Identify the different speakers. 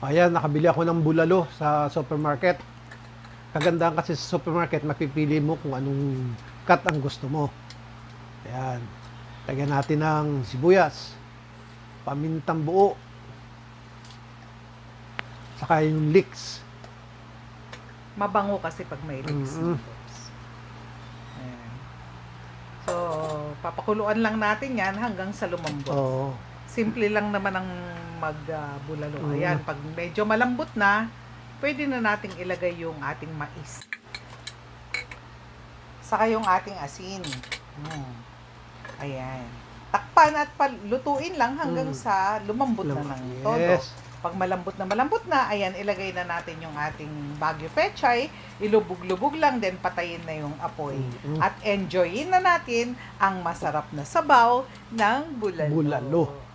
Speaker 1: Ayan, nakabili ako ng bulalo sa supermarket. Kagandahan kasi sa supermarket, mapipili mo kung anong cut ang gusto mo. Ayan. Lagyan natin ng sibuyas, pamintang buo, saka yung leeks.
Speaker 2: Mabango kasi pag may leeks.
Speaker 1: Mm-mm.
Speaker 2: Ayan. So, papakuluan lang natin yan hanggang sa lumambot.
Speaker 1: Oo.
Speaker 2: Simple lang naman ang magbulalo.
Speaker 1: Mm.
Speaker 2: Ayan, pag medyo malambot na, pwede na nating ilagay yung ating mais. Saka yung ating asin. Ayan. Takpan at lutuin lang hanggang sa lumambot na ng todo.
Speaker 1: Yes.
Speaker 2: Pag malambot na, ayan, ilagay na natin yung ating Baguio Pechay, ilubog-lubog lang, then patayin na yung apoy.
Speaker 1: Mm-mm.
Speaker 2: At enjoyin na natin ang masarap na sabaw ng bulalo.
Speaker 1: Bulalo.